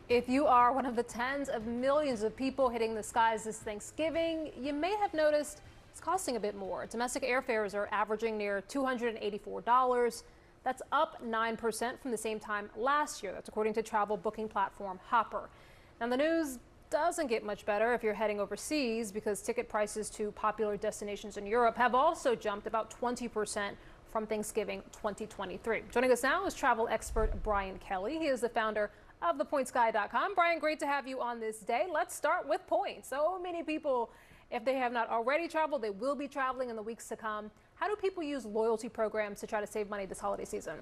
If you are one of the tens of millions of people hitting the skies this Thanksgiving, you may have noticed it's costing a bit more. Domestic airfares are averaging near $284. That's up 9% from the same time last year. That's according to travel booking platform Hopper. Now, the news doesn't get much better if you're heading overseas, because ticket prices to popular destinations in Europe have also jumped about 20% from Thanksgiving 2023. Joining us now is travel expert Brian Kelly. He is the founder of thepointsguy.com. Brian, great to have you on this day. Let's start with points. So many people, if they have not already traveled, they will be traveling in the weeks to come. How do people use loyalty programs to try to save money this holiday season?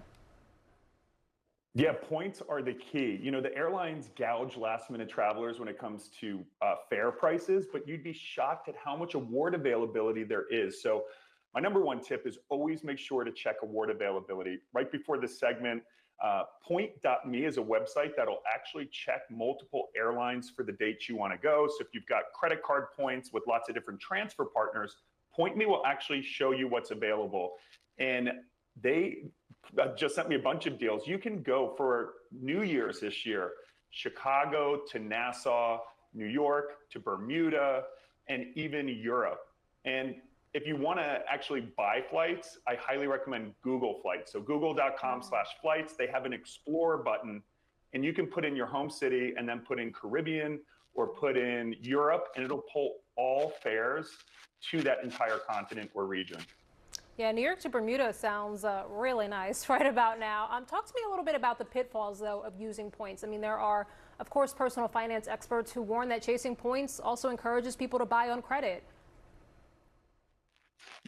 Yeah, points are the key. You know, the airlines gouge last-minute travelers when it comes to fare prices, but you'd be shocked at how much award availability there is. So my number one tip is always make sure to check award availability. Right before this segment, point.me is a website that'll actually check multiple airlines for the dates you want to go. So if you've got credit card points with lots of different transfer partners, PointMe will actually show you what's available. And they just sent me a bunch of deals. You can go for New Year's this year, Chicago to Nassau, New York to Bermuda, and even Europe. And if you want to actually buy flights, I highly recommend Google Flights. So google.com/flights, they have an Explore button, and you can put in your home city and then put in Caribbean or put in Europe, and it'll pull all fares to that entire continent or region. Yeah, New York to Bermuda sounds really nice right about now. Talk to me a little bit about the pitfalls, though, of using points. I mean, there are, of course, personal finance experts who warn that chasing points also encourages people to buy on credit.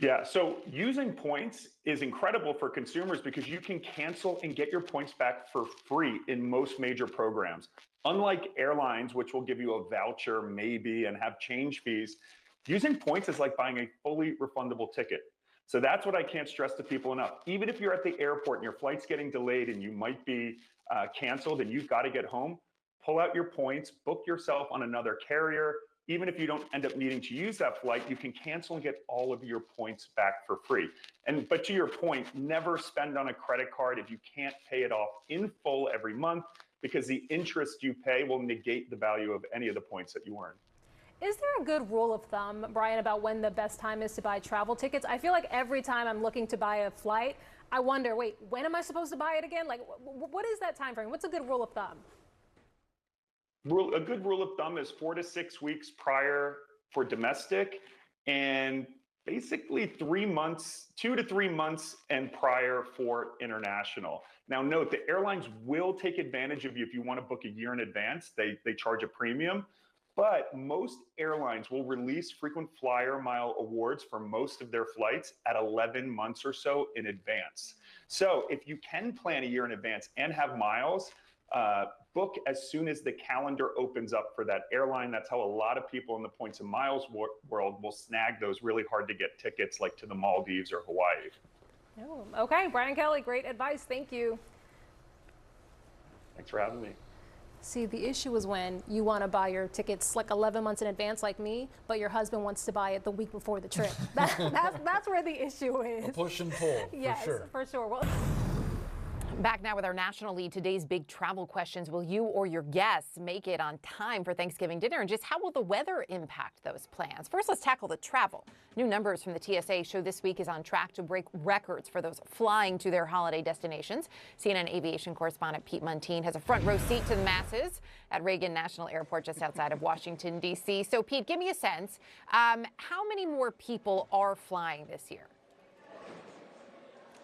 Yeah, so using points is incredible for consumers because you can cancel and get your points back for free in most major programs. Unlike airlines, which will give you a voucher maybe and have change fees, using points is like buying a fully refundable ticket. So that's what I can't stress to people enough. Even if you're at the airport and your flight's getting delayed and you might be canceled and you've got to get home, pull out your points, book yourself on another carrier. Even if you don't end up needing to use that flight, you can cancel and get all of your points back for free. But to your point, never spend on a credit card if you can't pay it off in full every month, because the interest you pay will negate the value of any of the points that you earn. Is there a good rule of thumb, Brian, about when the best time is to buy travel tickets? I feel like every time I'm looking to buy a flight, I wonder, wait, when am I supposed to buy it again? Like, what is that time frame? What's a good rule of thumb? A good rule of thumb is 4 to 6 weeks prior for domestic, and basically 3 months, 2 to 3 months and prior for international. Now note, the airlines will take advantage of you if you want to book a year in advance. They charge a premium, but most airlines will release frequent flyer mile awards for most of their flights at 11 months or so in advance. So if you can plan a year in advance and have miles, book as soon as the calendar opens up for that airline. That's how a lot of people in the points and miles world will snag those really hard to get tickets, like to the Maldives or Hawaii. Oh, okay, Brian Kelly, great advice. Thank you. Thanks for having me. See, the issue is when you want to buy your tickets like 11 months in advance like me, but your husband wants to buy it the week before the trip. That's where the issue is. A push and pull, yes, for sure. For sure. Well, back now with our national lead. Today's big travel questions. Will you or your guests make it on time for Thanksgiving dinner? And just how will the weather impact those plans? First, let's tackle the travel. New numbers from the TSA show this week is on track to break records for those flying to their holiday destinations. CNN aviation correspondent Pete Muntean has a front row seat to the masses at Reagan National Airport just outside of Washington, D.C. So, Pete, give me a sense. How many more people are flying this year?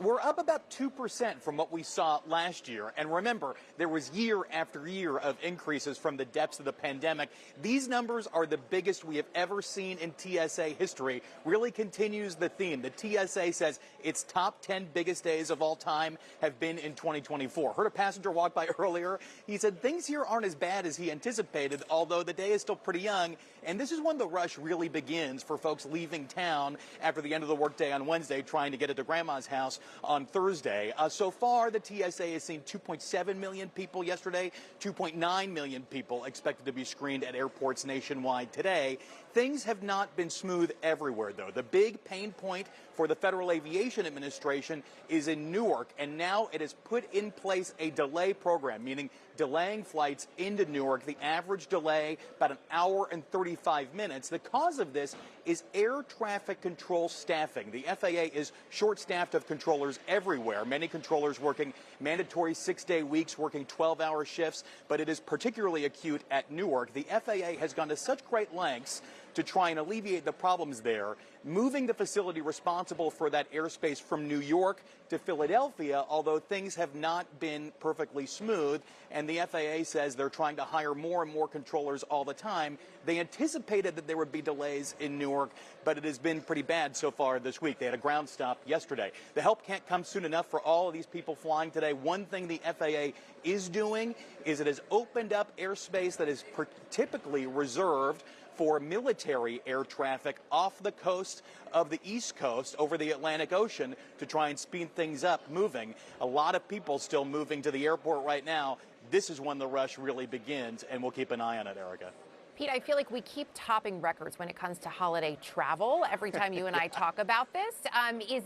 We're up about 2% from what we saw last year. And remember, there was year after year of increases from the depths of the pandemic. These numbers are the biggest we have ever seen in TSA history. Really continues the theme. The TSA says its top 10 biggest days of all time have been in 2024. Heard a passenger walk by earlier. He said things here aren't as bad as he anticipated, although the day is still pretty young. And this is when the rush really begins for folks leaving town after the end of the workday on Wednesday, trying to get it to grandma's house on Thursday. So far, the TSA has seen 2.7 million people yesterday, 2.9 million people expected to be screened at airports nationwide today. Things have not been smooth everywhere, though. The big pain point for the Federal Aviation Administration is in Newark, and now it has put in place a delay program, meaning delaying flights into Newark. The average delay about an hour and 35 minutes. The cause of this is air traffic control staffing. The FAA is short-staffed of controllers everywhere. Many controllers working mandatory 6-day weeks, working 12-hour shifts, but it is particularly acute at Newark. The FAA has gone to such great lengths to try and alleviate the problems there, moving the facility responsible for that airspace from New York to Philadelphia, although things have not been perfectly smooth, and the FAA says they're trying to hire more and more controllers all the time. They anticipated that there would be delays in Newark, but it has been pretty bad so far this week. They had a ground stop yesterday. The help can't come soon enough for all of these people flying today. One thing the FAA is doing is it has opened up airspace that is typically reserved for military air traffic off the coast of the East Coast over the Atlantic Ocean to try and speed things up moving. A lot of people still moving to the airport right now. This is when the rush really begins, and we'll keep an eye on it, Erica. Pete, I feel like we keep topping records when it comes to holiday travel every time you and I talk about this.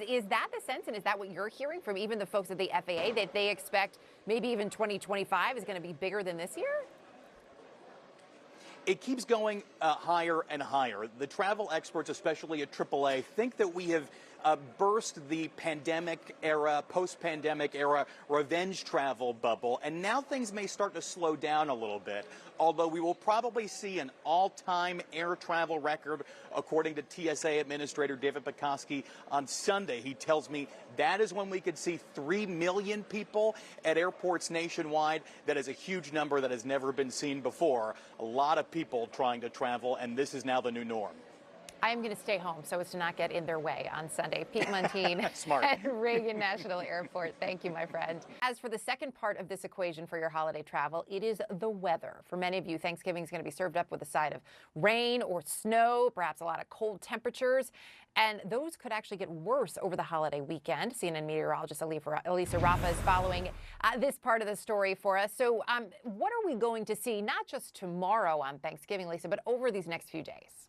Is that the sense, and is that what you're hearing from even the folks at the FAA, that they expect maybe even 2025 is going to be bigger than this year? It keeps going higher and higher. The travel experts, especially at AAA, think that we have burst the pandemic era, post-pandemic era revenge travel bubble, and now things may start to slow down a little bit, although we will probably see an all-time air travel record, according to TSA Administrator David Pekoski on Sunday. He tells me that is when we could see 3 million people at airports nationwide. That is a huge number that has never been seen before. A lot of people trying to travel, and this is now the new norm. I am going to stay home so as to not get in their way on Sunday. Pete Muntean Smart. at Reagan National Airport. Thank you, my friend. As for the second part of this equation for your holiday travel, it is the weather. For many of you, Thanksgiving is going to be served up with a side of rain or snow, perhaps a lot of cold temperatures. And those could actually get worse over the holiday weekend. CNN meteorologist Elisa Rafa is following this part of the story for us. So what are we going to see, not just tomorrow on Thanksgiving, Lisa, but over these next few days?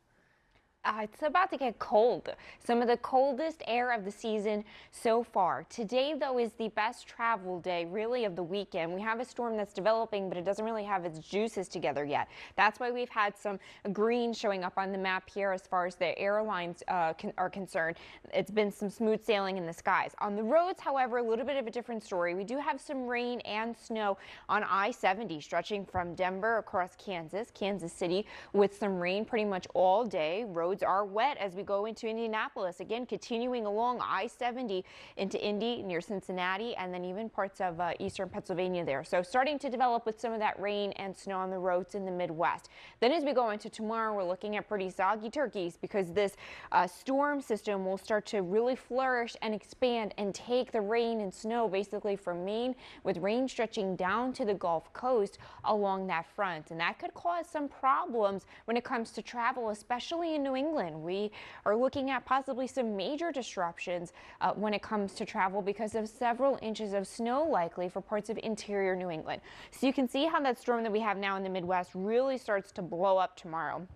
It's about to get cold. Some of the coldest air of the season so far. Today, though, is the best travel day, really, of the weekend. We have a storm that's developing, but it doesn't really have its juices together yet. That's why we've had some green showing up on the map here as far as the airlines are concerned. It's been some smooth sailing in the skies. On the roads, however, a little bit of a different story. We do have some rain and snow on I-70 stretching from Denver across Kansas City, with some rain pretty much all day. Roads are wet as we go into Indianapolis. Again, continuing along I-70 into Indy near Cincinnati, and then even parts of eastern Pennsylvania there. So starting to develop with some of that rain and snow on the roads in the Midwest. Then as we go into tomorrow, we're looking at pretty soggy turkeys because this storm system will start to really flourish and expand and take the rain and snow basically from Maine, with rain stretching down to the Gulf Coast along that front. And that could cause some problems when it comes to travel, especially in New England. We are looking at possibly some major disruptions when it comes to travel because of several inches of snow likely for parts of interior New England. So you can see how that storm that we have now in the Midwest really starts to blow up tomorrow.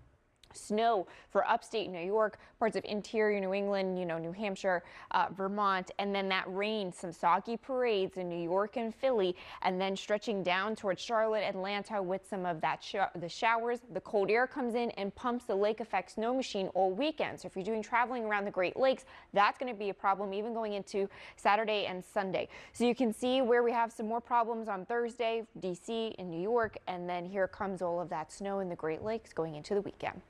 Snow for upstate New York, parts of interior New England, New Hampshire, Vermont, and then that rain, some soggy parades in New York and Philly, and then stretching down towards Charlotte, Atlanta with some of that the showers. The cold air comes in and pumps the lake effect snow machine all weekend. So if you're doing traveling around the Great Lakes, that's going to be a problem even going into Saturday and Sunday. So you can see where we have some more problems on Thursday, DC and New York, and then here comes all of that snow in the Great Lakes going into the weekend.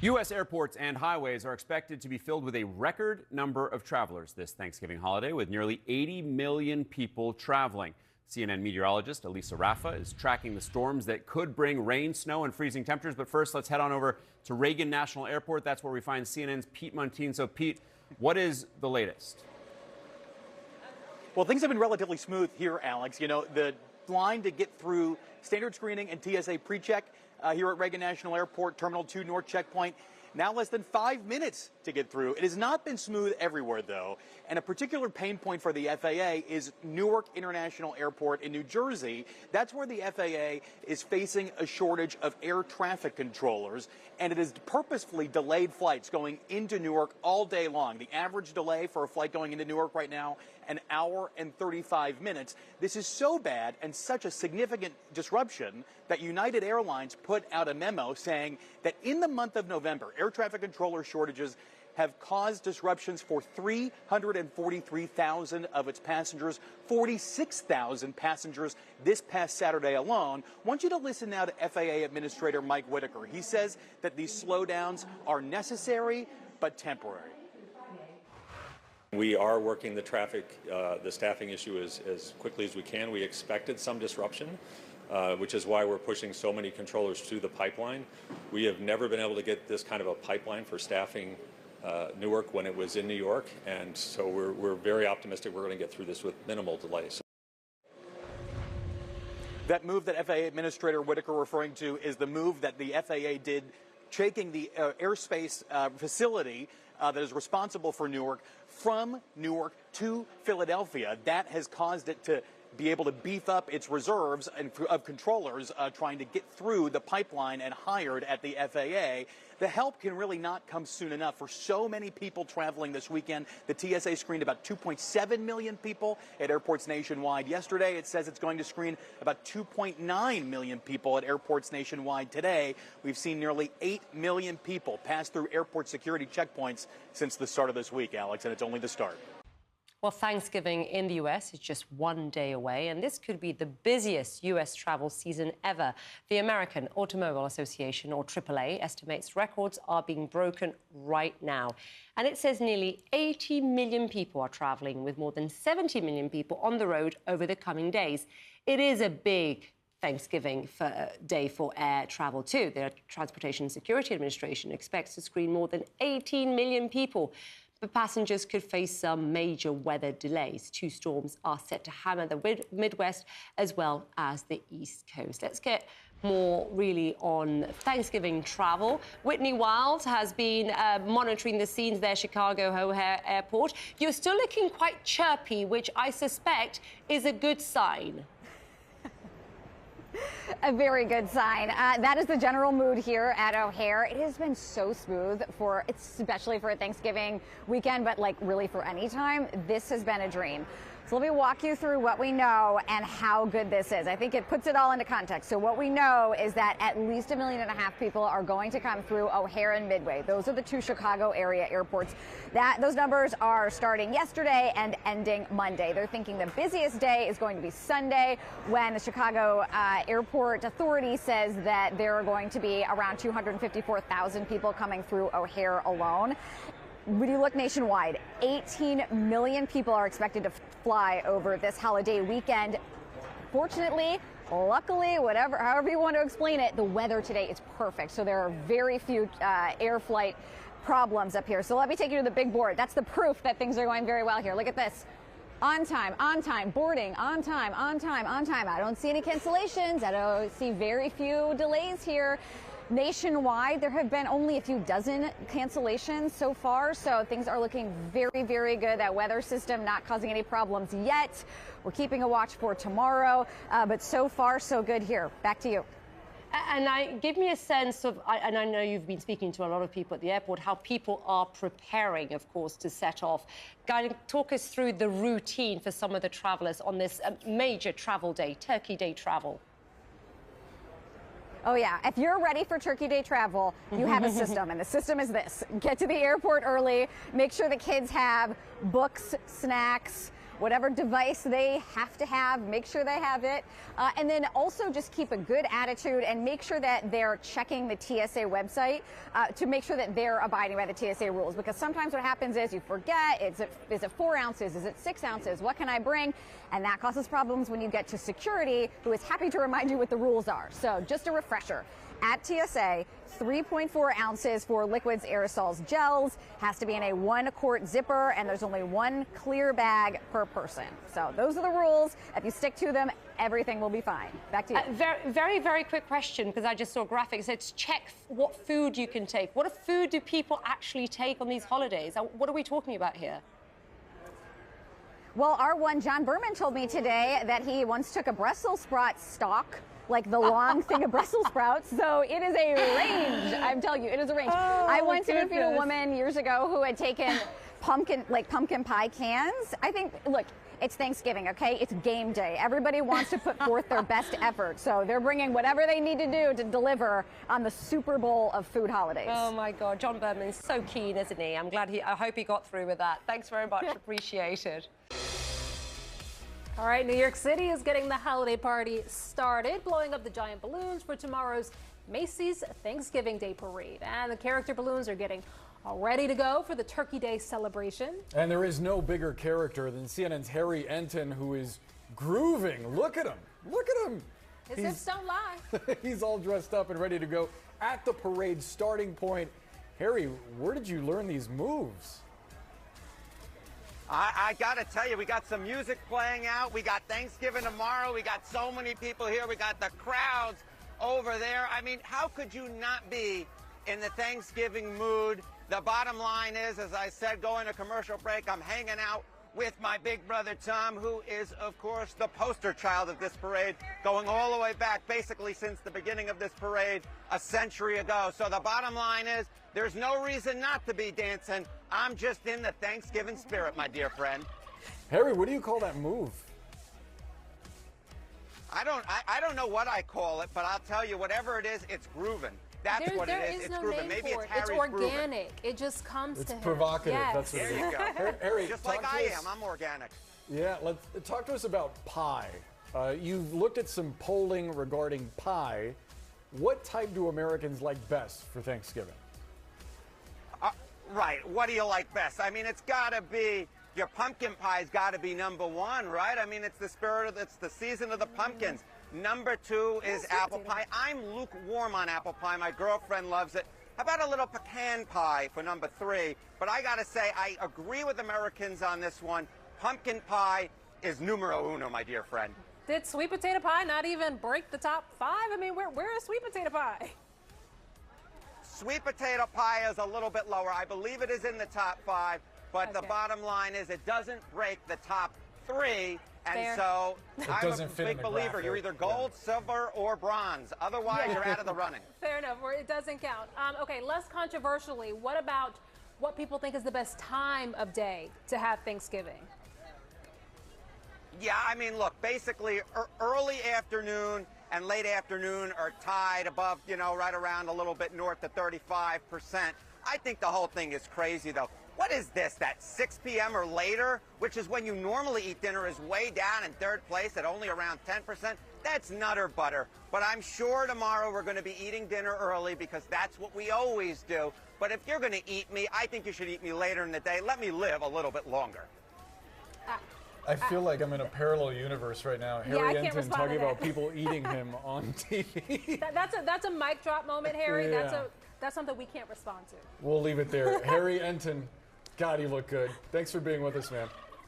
U.S. airports and highways are expected to be filled with a record number of travelers this Thanksgiving holiday, with nearly 80 million people traveling. CNN meteorologist Elisa Rafa is tracking the storms that could bring rain, snow, and freezing temperatures. But first, let's head on over to Reagan National Airport. That's where we find CNN's Pete Muntean. So, Pete, what is the latest? Well, things have been relatively smooth here, Alex. The line to get through standard screening and TSA pre-check here at Reagan National Airport, Terminal 2 North Checkpoint, now less than 5 minutes to get through. It has not been smooth everywhere, though, and a particular pain point for the FAA is Newark International Airport in New Jersey. That's where the FAA is facing a shortage of air traffic controllers, and it has purposefully delayed flights going into Newark all day long. The average delay for a flight going into Newark right now, an hour and 35 minutes. This is so bad and such a significant disruption that United Airlines put out a memo saying that in the month of November, air traffic controller shortages have caused disruptions for 343,000 of its passengers, 46,000 passengers this past Saturday alone. I want you to listen now to FAA Administrator Mike Whitaker. He says that these slowdowns are necessary but temporary. We are working the staffing issue as quickly as we can. We expected some disruption, which is why we're pushing so many controllers through the pipeline. We have never been able to get this kind of a pipeline for staffing Newark when it was in New York, and so we're very optimistic we're going to get through this with minimal delays. That move that FAA Administrator Whitaker referring to is the move that the FAA did, taking the airspace facility that is responsible for Newark from Newark to Philadelphia. That has caused it to be able to beef up its reserves of controllers trying to get through the pipeline and hired at the FAA. The help can really not come soon enough for so many people traveling this weekend. The TSA screened about 2.7 million people at airports nationwide yesterday. It says it's going to screen about 2.9 million people at airports nationwide today. We've seen nearly 8 million people pass through airport security checkpoints since the start of this week, Alex, and it's only the start. Well, Thanksgiving in the U.S. is just one day away, and this could be the busiest U.S. travel season ever. The American Automobile Association, or AAA, estimates records are being broken right now. And it says nearly 80 million people are traveling, with more than 70 million people on the road over the coming days. It is a big Thanksgiving day for air travel, too. The Transportation Security Administration expects to screen more than 18 million people. But passengers could face some major weather delays. 2 storms are set to hammer the Midwest as well as the East Coast. Let's get more really on Thanksgiving travel. Whitney Wild has been monitoring the scenes there, Chicago O'Hare Airport. You're still looking quite chirpy, which I suspect is a good sign. A very good sign. That is the general mood here at O'Hare. It has been so smooth especially for a Thanksgiving weekend, but like really for any time. This has been a dream. So let me walk you through what we know and how good this is. I think it puts it all into context. So what we know is that at least 1.5 million people are going to come through O'Hare and Midway. Those are the 2 Chicago area airports. Those numbers are starting yesterday and ending Monday. They're thinking the busiest day is going to be Sunday, when the Chicago Airport Authority says that there are going to be around 254,000 people coming through O'Hare alone. When you look nationwide, 18 million people are expected to fly over this holiday weekend. Fortunately, luckily, however you want to explain it, the weather today is perfect. So there are very few air flight problems up here. So let me take you to the big board. That's the proof that things are going very well here. Look at this. On time, boarding, on time, on time, on time. I don't see any cancellations. I don't see very few delays here. Nationwide, there have been only a few dozen cancellations so far, so things are looking very, very good. That weather system not causing any problems yet. We're keeping a watch for tomorrow, but so far, so good here. Back to you. And give me a sense of, and I know you've been speaking to a lot of people at the airport, how people are preparing, of course, to set off. Talk us through the routine for some of the travelers on this major travel day, Turkey Day travel. Oh, yeah. If you're ready for Turkey Day travel, you have a system, and the system is this. Get to the airport early. Make sure the kids have books, snacks, whatever device they have to have, make sure they have it. And then also just keep a good attitude and make sure that they're checking the TSA website to make sure that they're abiding by the TSA rules. Because sometimes what happens is you forget, is it 4 ounces? Is it 6 ounces? What can I bring? And that causes problems when you get to security, who is happy to remind you what the rules are. So just a refresher. At TSA, 3.4 ounces for liquids, aerosols, gels, has to be in a 1-quart zipper, and there's only 1 clear bag per person. So those are the rules. If you stick to them, everything will be fine. Back to you. Very, very quick question, because I just saw a graphic. It says check what food you can take. What food do people actually take on these holidays? What are we talking about here? Well, our one, John Berman, told me today that he once took a Brussels sprout stalk, like the long thing of Brussels sprouts. So it is a range. I'm telling you, it is a range. I once interviewed a woman years ago who had taken pumpkin pie cans. I think, look, it's Thanksgiving, okay? It's game day. Everybody wants to put forth their best effort. So they're bringing whatever they need to do to deliver on the Super Bowl of food holidays. Oh my God, John Berman's so keen, isn't he? I hope he got through with that. Thanks very much, appreciated. All right, New York City is getting the holiday party started, blowing up the giant balloons for tomorrow's Macy's Thanksgiving Day Parade. And the character balloons are getting all ready to go for the Turkey Day celebration. And there is no bigger character than CNN's Harry Enton, who is grooving. Look at him. Look at him. His hips don't lie. He's all dressed up and ready to go at the parade starting point. Harry, where did you learn these moves? I got to tell you, we got some music playing out. We got Thanksgiving tomorrow. We got so many people here. We got the crowds over there. I mean, how could you not be in the Thanksgiving mood? The bottom line is, as I said, going to commercial break, I'm hanging out with my big brother Tom, who is, of course, the poster child of this parade, going all the way back basically since the beginning of this parade a century ago. So the bottom line is, there's no reason not to be dancing. I'm just in the Thanksgiving spirit, my dear friend. Harry, what do you call that move? I don't know what I call it, but I'll tell you, whatever it is, it's grooving. That's what it is. There is It's no grooving. name Maybe for it's it. It's Harry's organic. It just comes to him. It's provocative. Yes. That's what it is. There you go. Harry, Just like I am. I'm organic. Yeah, let's talk to us about pie. You've looked at some polling regarding pie. What type do Americans like best for Thanksgiving? Right. What do you like best? I mean, it's got to be, your pumpkin pie's got to be number one, right? I mean, it's the spirit of, it's the season of the pumpkins. Number two is apple pie. I'm lukewarm on apple pie. My girlfriend loves it. How about a little pecan pie for number three? But I got to say, I agree with Americans on this one. Pumpkin pie is numero uno, my dear friend. Did sweet potato pie not even break the top 5? I mean, where is sweet potato pie? Sweet potato pie is a little bit lower. I believe it is in the top 5, but the bottom line is it doesn't break the top 3. And Fair. so I'm a doesn't fit in big the believer. graphic. You're either gold, silver, or bronze. Otherwise, you're out of the running. Fair enough, or it doesn't count. Okay, less controversially, what about what people think is the best time of day to have Thanksgiving? Yeah, I mean, look, basically early afternoon and late afternoon are tied above, you know, right around a little bit north of 35%. I think the whole thing is crazy, though. What is this, that 6 p.m. or later, which is when you normally eat dinner, is way down in third place at only around 10%? That's nutter butter. But I'm sure tomorrow we're going to be eating dinner early because that's what we always do. But if you're going to eat me, I think you should eat me later in the day. Let me live a little bit longer. I feel like I'm in a parallel universe right now. Yeah, I Harry can't Enton respond talking to that. about people eating him on TV. That's a mic drop moment, Harry. Yeah. That's something we can't respond to. We'll leave it there. Harry Enton, God, you look good. Thanks for being with us, man.